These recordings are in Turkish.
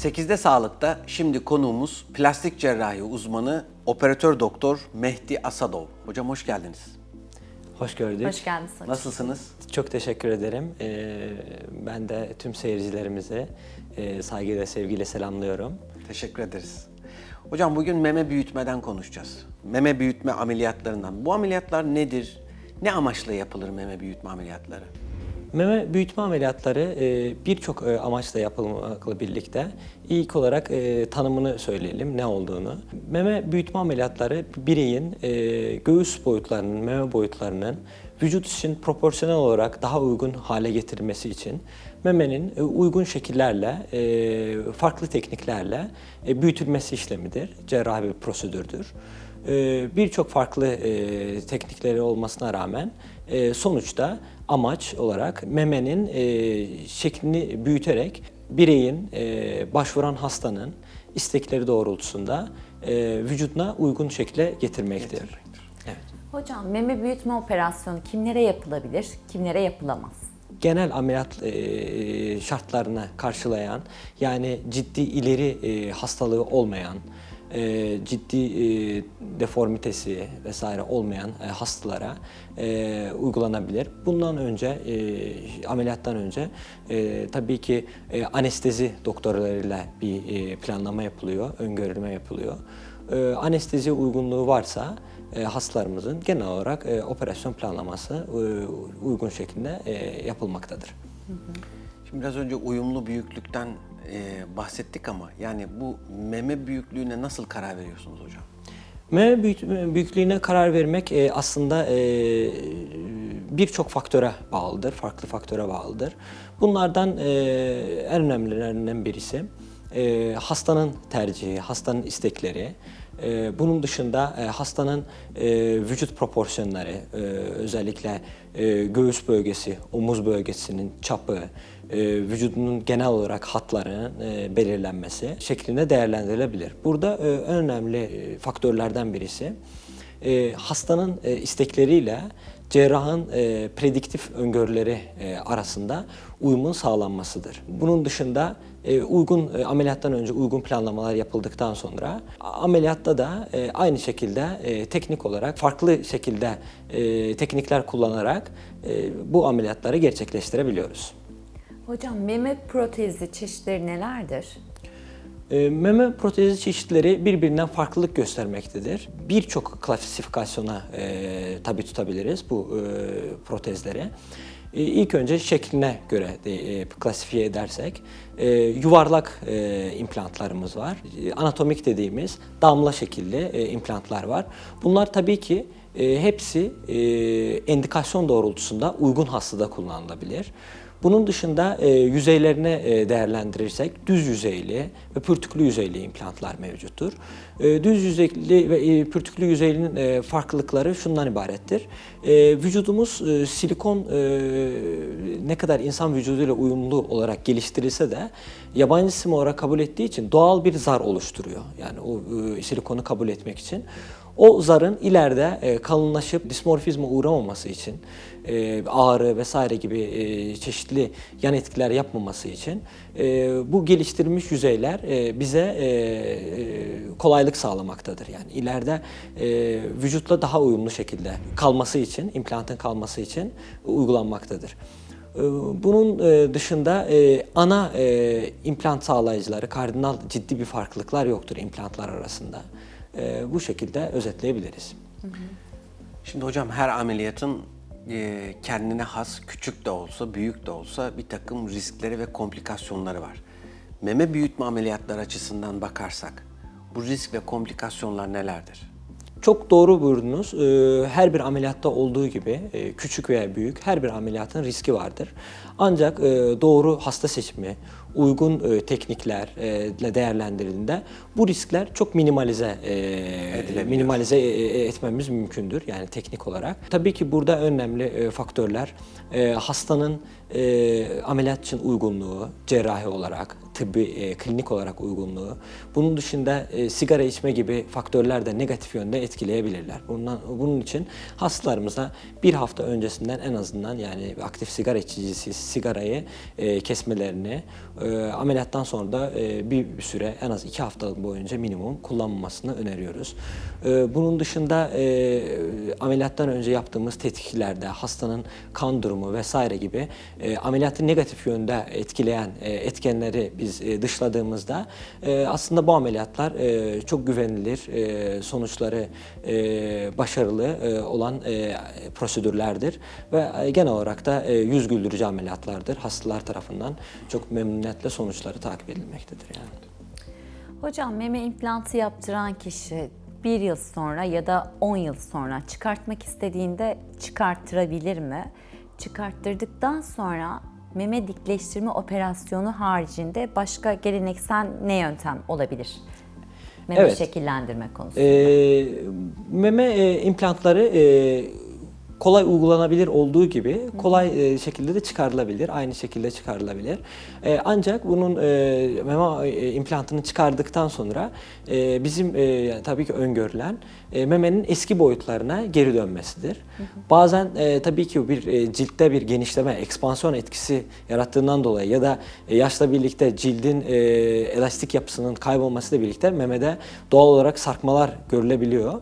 8'de Sağlık'ta şimdi konuğumuz plastik cerrahi uzmanı operatör doktor Mehdi Asadov. Hocam hoş geldiniz. Hoş gördük. Hoş geldiniz hocam. Nasılsınız? Çok teşekkür ederim. Ben de tüm seyircilerimize saygıyla, sevgiyle selamlıyorum. Teşekkür ederiz. Hocam bugün meme büyütmeden konuşacağız. Meme büyütme ameliyatlarından. Bu ameliyatlar nedir? Ne amaçla yapılır meme büyütme ameliyatları? Meme büyütme ameliyatları birçok amaçla yapılmakla birlikte ilk olarak tanımını söyleyelim, ne olduğunu. Meme büyütme ameliyatları bireyin göğüs boyutlarının, meme boyutlarının vücut için proporsiyonel olarak daha uygun hale getirilmesi için memenin uygun şekillerle, farklı tekniklerle büyütülmesi işlemidir. Cerrahi bir prosedürdür. Birçok farklı teknikleri olmasına rağmen sonuçta amaç olarak memenin şeklini büyüterek bireyin, başvuran hastanın istekleri doğrultusunda vücuduna uygun şekle getirmektir. Evet. Hocam meme büyütme operasyonu kimlere yapılabilir, kimlere yapılamaz? Genel ameliyat şartlarını karşılayan, yani ciddi ileri hastalığı olmayan, ciddi deformitesi vesaire olmayan hastalara uygulanabilir. Bundan önce, ameliyattan önce tabii ki anestezi doktorlarıyla bir planlama yapılıyor, öngörülme yapılıyor. Anestezi uygunluğu varsa hastalarımızın genel olarak operasyon planlaması uygun şekilde yapılmaktadır. Şimdi biraz önce uyumlu büyüklükten bahsettik ama yani bu meme büyüklüğüne nasıl karar veriyorsunuz hocam? Meme büyüklüğüne karar vermek aslında birçok faktöre bağlıdır, farklı faktöre bağlıdır. Bunlardan en önemlilerinden birisi hastanın tercihi, hastanın istekleri. Bunun dışında hastanın vücut proporsiyonları, özellikle göğüs bölgesi, omuz bölgesinin çapı, vücudunun genel olarak hatlarının belirlenmesi şeklinde değerlendirilebilir. Burada en önemli faktörlerden birisi hastanın istekleriyle cerrahın prediktif öngörüleri arasında uyumun sağlanmasıdır. Bunun dışında ameliyattan önce uygun planlamalar yapıldıktan sonra ameliyatta da aynı şekilde teknik olarak farklı şekilde teknikler kullanarak bu ameliyatları gerçekleştirebiliyoruz. Hocam meme protezi çeşitleri nelerdir? Meme protezi çeşitleri birbirinden farklılık göstermektedir. Birçok klasifikasyona tabi tutabiliriz bu protezleri. İlk önce şekline göre klasifiye edersek yuvarlak implantlarımız var. Anatomik dediğimiz damla şekilli implantlar var. Bunlar tabii ki hepsi endikasyon doğrultusunda uygun hastada kullanılabilir. Bunun dışında yüzeylerine değerlendirirsek düz yüzeyli ve pürtüklü yüzeyli implantlar mevcuttur. Düz yüzeyli ve pürtüklü yüzeylinin farklılıkları şundan ibarettir. Vücudumuz silikon ne kadar insan vücuduyla uyumlu olarak geliştirilse de yabancı cisim olarak kabul ettiği için doğal bir zar oluşturuyor. Yani o silikonu kabul etmek için. O zarın ileride kalınlaşıp dismorfizme uğramaması için, ağrı vesaire gibi çeşitli yan etkiler yapmaması için bu geliştirilmiş yüzeyler bize kolaylık sağlamaktadır. Yani ileride vücutla daha uyumlu şekilde kalması için, implantın kalması için uygulanmaktadır. Bunun dışında ana implant sağlayıcıları, kardinal ciddi bir farklılıklar yoktur implantlar arasında. Bu şekilde özetleyebiliriz. Şimdi hocam her ameliyatın kendine has, küçük de olsa, büyük de olsa bir takım riskleri ve komplikasyonları var. Meme büyütme ameliyatları açısından bakarsak bu risk ve komplikasyonlar nelerdir? Çok doğru buyurdunuz. Her bir ameliyatta olduğu gibi küçük veya büyük her bir ameliyatın riski vardır. Ancak doğru hasta seçimi, uygun tekniklerle değerlendirildiğinde bu riskler çok minimalize etmemiz mümkündür, yani teknik olarak. Tabii ki burada önemli faktörler hastanın ameliyat için uygunluğu cerrahi olarak, tıbbi, klinik olarak uygunluğu. Bunun dışında sigara içme gibi faktörler de negatif yönde etkileyebilirler. Bunun için hastalarımıza bir hafta öncesinden en azından, yani aktif sigara içicisi sigarayı kesmelerini, ameliyattan sonra da bir süre, en az 2 haftalık boyunca minimum kullanmamasını öneriyoruz. Bunun dışında ameliyattan önce yaptığımız tetkiklerde hastanın kan durumu vesaire gibi ameliyatı negatif yönde etkileyen etkenleri biz dışladığımızda aslında bu ameliyatlar çok güvenilir, sonuçları başarılı olan prosedürlerdir ve genel olarak da yüz güldürücü ameliyatlardır. Hastalar tarafından çok memnuniyetle sonuçları takip edilmektedir yani. Hocam, meme implantı yaptıran kişi 1 yıl sonra ya da 10 yıl sonra çıkartmak istediğinde çıkarttırabilir mi? Çıkarttırdıktan sonra meme dikleştirme operasyonu haricinde başka geleneksel ne yöntem olabilir? Meme Evet. şekillendirme konusunda. Meme implantları kolay uygulanabilir olduğu gibi kolay şekilde de çıkarılabilir. Aynı şekilde çıkarılabilir. Ancak bunun meme implantını çıkardıktan sonra bizim tabii ki öngörülen memenin eski boyutlarına geri dönmesidir. Bazen tabii ki bir ciltte bir genişleme, ekspansiyon etkisi yarattığından dolayı ya da yaşla birlikte cildin elastik yapısının kaybolmasıyla birlikte memede doğal olarak sarkmalar görülebiliyor.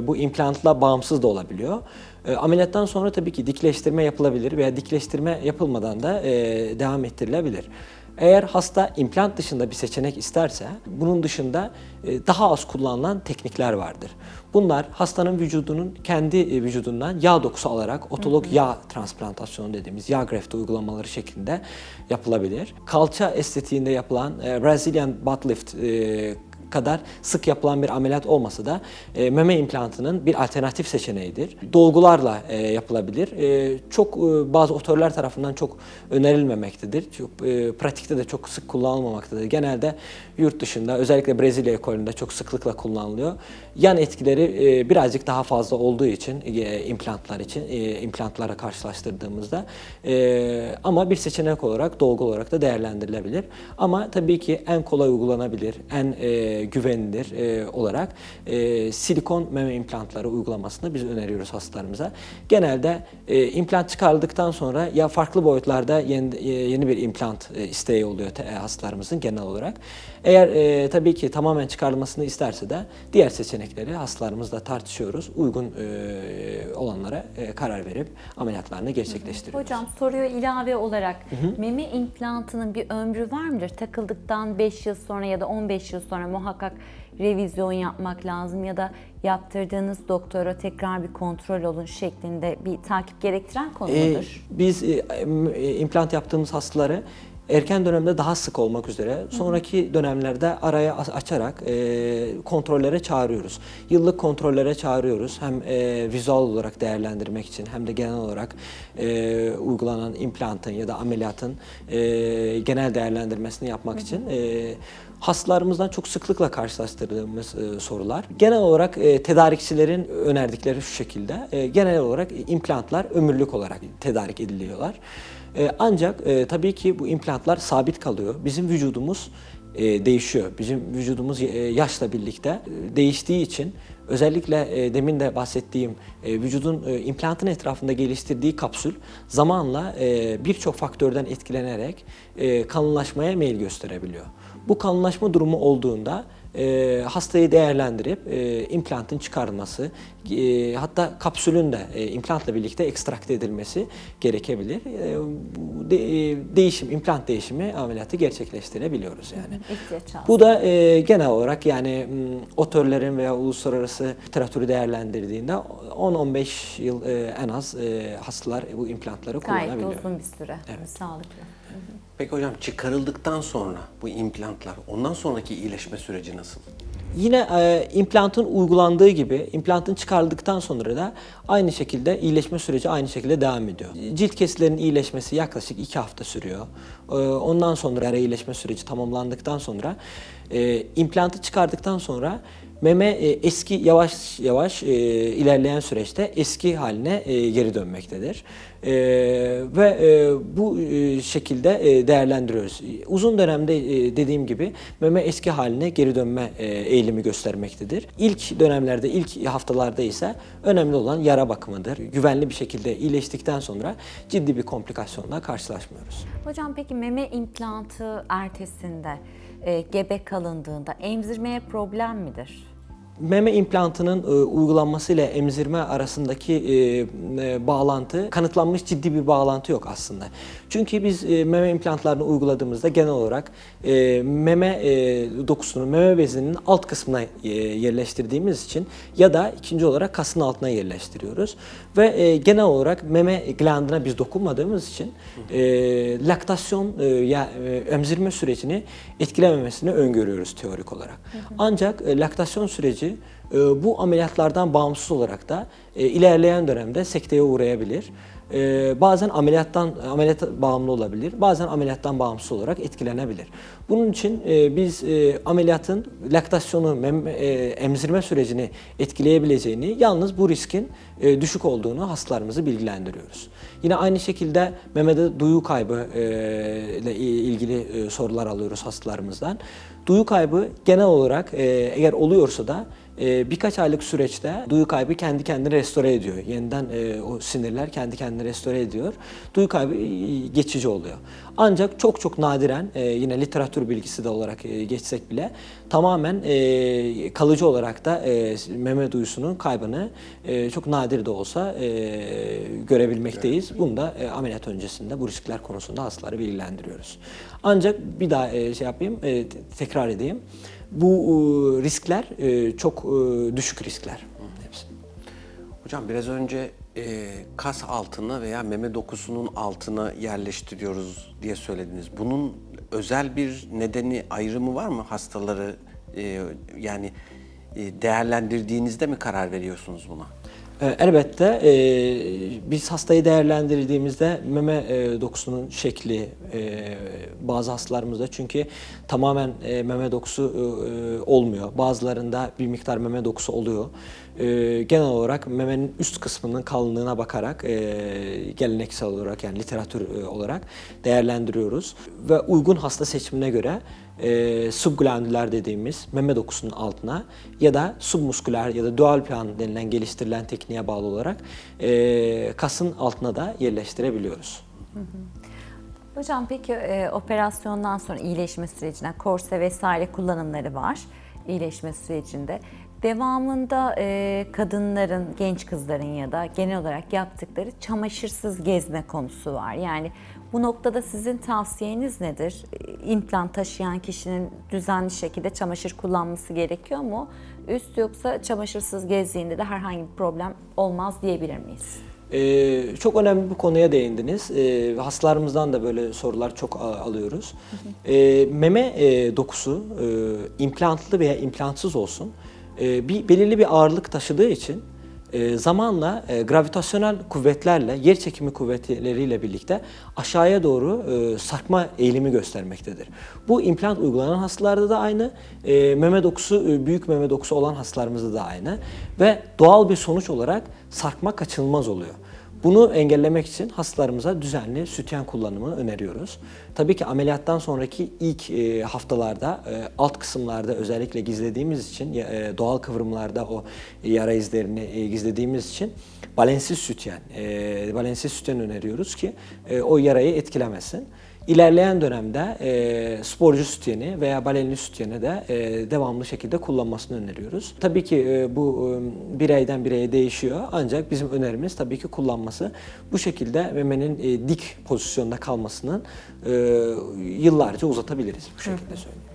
Bu implantla bağımsız da olabiliyor. Ameliyattan sonra tabii ki dikleştirme yapılabilir veya dikleştirme yapılmadan da devam ettirilebilir. Eğer hasta implant dışında bir seçenek isterse, bunun dışında daha az kullanılan teknikler vardır. Bunlar hastanın vücudunun kendi vücudundan yağ dokusu alarak otolog yağ transplantasyonu dediğimiz yağ grefti uygulamaları şeklinde yapılabilir. Kalça estetiğinde yapılan Brazilian butt lift kadar sık yapılan bir ameliyat olmasa da meme implantının bir alternatif seçeneğidir. Dolgularla yapılabilir. Çok bazı otörler tarafından çok önerilmemektedir. Çok pratikte de çok sık kullanılmamaktadır. Genelde yurt dışında, özellikle Brezilya ekolünde çok sıklıkla kullanılıyor. Yan etkileri birazcık daha fazla olduğu için implantlar için, implantlara karşılaştırdığımızda, ama bir seçenek olarak, dolgu olarak da değerlendirilebilir. Ama tabii ki en kolay uygulanabilir, en güvenilir olarak silikon meme implantları uygulamasını biz öneriyoruz hastalarımıza. Genelde implant çıkarıldıktan sonra ya farklı boyutlarda yeni bir implant isteği oluyor hastalarımızın genel olarak. Eğer tabii ki tamamen çıkarılmasını isterse de diğer seçenekleri hastalarımızla tartışıyoruz. Uygun olanlara karar verip ameliyatlarını gerçekleştiriyoruz. Hocam, soruya ilave olarak meme implantının bir ömrü var mıdır? Takıldıktan 5 yıl sonra ya da 15 yıl sonra muhakkak revizyon yapmak lazım ya da yaptırdığınız doktora tekrar bir kontrol olun şeklinde bir takip gerektiren konu mudur? Biz implant yaptığımız hastaları erken dönemde daha sık olmak üzere sonraki dönemlerde araya açarak kontrollere çağırıyoruz. Yıllık kontrollere çağırıyoruz. Hem vizual olarak değerlendirmek için hem de genel olarak uygulanan implantın ya da ameliyatın genel değerlendirmesini yapmak için hastalarımızdan çok sıklıkla karşılaştırdığımız sorular. Genel olarak tedarikçilerin önerdikleri şu şekilde. Genel olarak implantlar ömürlük olarak tedarik ediliyorlar. Ancak tabii ki bu implantlar sabit kalıyor. Bizim vücudumuz değişiyor. Bizim vücudumuz yaşla birlikte değiştiği için özellikle demin de bahsettiğim vücudun implantın etrafında geliştirdiği kapsül zamanla birçok faktörden etkilenerek kalınlaşmaya meyil gösterebiliyor. Bu kalınlaşma durumu olduğunda hastayı değerlendirip implantın çıkarılması, hatta kapsülün de implantla birlikte ekstrakte edilmesi gerekebilir. İmplant değişimi ameliyatı gerçekleştirebiliyoruz yani. Bu da genel olarak yani otörlerin veya uluslararası literatürü değerlendirdiğinde 10-15 yıl en az hastalar bu implantları kullanabiliyor. Gayet uzun bir süre. Evet. Sağlıklı. Peki hocam, çıkarıldıktan sonra bu implantlar, ondan sonraki iyileşme süreci nasıl? Yine implantın uygulandığı gibi implantın çıkarıldıktan sonra da aynı şekilde iyileşme süreci aynı şekilde devam ediyor. Cilt kesilerinin iyileşmesi yaklaşık 2 hafta sürüyor. Ondan sonra iyileşme süreci tamamlandıktan sonra implantı çıkardıktan sonra meme eski yavaş yavaş ilerleyen süreçte eski haline geri dönmektedir. Ve bu şekilde değerlendiriyoruz. Uzun dönemde dediğim gibi meme eski haline geri dönme eğilimi göstermektedir. İlk dönemlerde, ilk haftalarda ise önemli olan yara bakımıdır. Güvenli bir şekilde iyileştikten sonra ciddi bir komplikasyonla karşılaşmıyoruz. Hocam peki meme implantı ertesinde gebe kalındığında emzirmeye problem midir? Meme implantının uygulanması ile emzirme arasındaki bağlantı, kanıtlanmış ciddi bir bağlantı yok aslında. Çünkü biz meme implantlarını uyguladığımızda genel olarak meme dokusunu meme bezinin alt kısmına yerleştirdiğimiz için ya da ikinci olarak kasın altına yerleştiriyoruz. Ve genel olarak meme glandına biz dokunmadığımız için laktasyon ya emzirme sürecini etkilememesini öngörüyoruz teorik olarak. Ancak laktasyon süreci bu ameliyatlardan bağımsız olarak da ilerleyen dönemde sekteye uğrayabilir. Bazen ameliyat bağımlı olabilir, bazen ameliyattan bağımsız olarak etkilenebilir. Bunun için biz ameliyatın laktasyonu, emzirme sürecini etkileyebileceğini, yalnız bu riskin düşük olduğunu hastalarımızı bilgilendiriyoruz. Yine aynı şekilde memede duyu kaybı ile ilgili sorular alıyoruz hastalarımızdan. Duyu kaybı genel olarak eğer oluyorsa da birkaç aylık süreçte duyu kaybı kendi kendini restore ediyor. Yeniden o sinirler kendi kendini restore ediyor. Duyu kaybı geçici oluyor. Ancak çok nadiren yine literatür bilgisi de olarak geçsek bile tamamen kalıcı olarak da meme duyusunun kaybını çok nadir de olsa görebilmekteyiz. Bunu da ameliyat öncesinde bu riskler konusunda hastaları bilgilendiriyoruz. Ancak bir daha tekrar edeyim. Bu riskler çok düşük riskler. Hepsi. Hocam biraz önce kas altına veya meme dokusunun altına yerleştiriyoruz diye söylediniz. Bunun özel bir nedeni, ayrımı var mı hastaları yani değerlendirdiğinizde mi karar veriyorsunuz buna? Elbette biz hastayı değerlendirdiğimizde meme dokusunun şekli bazı hastalarımızda çünkü tamamen meme dokusu olmuyor. Bazılarında bir miktar meme dokusu oluyor. Genel olarak memenin üst kısmının kalınlığına bakarak geleneksel olarak yani literatür olarak değerlendiriyoruz. Ve uygun hasta seçimine göre subglandüler dediğimiz meme dokusunun altına ya da submusküler ya da dual plan denilen geliştirilen tekniğe bağlı olarak kasın altına da yerleştirebiliyoruz. Hocam peki operasyondan sonra iyileşme sürecine korse vesaire kullanımları var iyileşme sürecinde. Devamında kadınların, genç kızların ya da genel olarak yaptıkları çamaşırsız gezme konusu var. Yani bu noktada sizin tavsiyeniz nedir? İmplant taşıyan kişinin düzenli şekilde çamaşır kullanması gerekiyor mu? Üst yoksa çamaşırsız gezdiğinde de herhangi bir problem olmaz diyebilir miyiz? Çok önemli bir konuya değindiniz. Hastalarımızdan da böyle sorular çok alıyoruz. Meme dokusu implantlı veya implantsız olsun belirli bir ağırlık taşıdığı için zamanla gravitasyonel kuvvetlerle, yer çekimi kuvvetleriyle birlikte aşağıya doğru sarkma eğilimi göstermektedir. Bu implant uygulanan hastalarda da aynı, meme dokusu, büyük meme dokusu olan hastalarımızda da aynı ve doğal bir sonuç olarak sarkma kaçınılmaz oluyor. Bunu engellemek için hastalarımıza düzenli sütyen kullanımını öneriyoruz. Tabii ki ameliyattan sonraki ilk haftalarda alt kısımlarda özellikle gizlediğimiz için doğal kıvrımlarda o yara izlerini gizlediğimiz için balensiz sütyen öneriyoruz ki o yarayı etkilemesin. İlerleyen dönemde sporcu sütyeni veya balenli sütyeni de devamlı şekilde kullanmasını öneriyoruz. Tabii ki bu bireyden bireye değişiyor ancak bizim önerimiz tabii ki kullanması. Bu şekilde memenin dik pozisyonda kalmasını yıllarca uzatabiliriz bu şekilde söyleyeyim.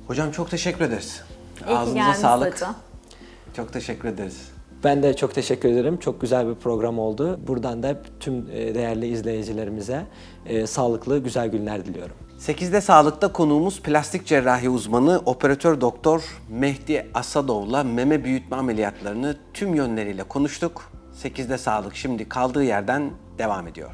Hocam çok teşekkür ederiz. İyi ki Ağzınıza geldiniz sağlık. hocam. Çok teşekkür ederiz. Ben de çok teşekkür ederim. Çok güzel bir program oldu. Buradan da tüm değerli izleyicilerimize sağlıklı, güzel günler diliyorum. 8'de Sağlık'ta konuğumuz plastik cerrahi uzmanı operatör doktor Mehdi Asadov'la meme büyütme ameliyatlarını tüm yönleriyle konuştuk. 8'de Sağlık şimdi kaldığı yerden devam ediyor.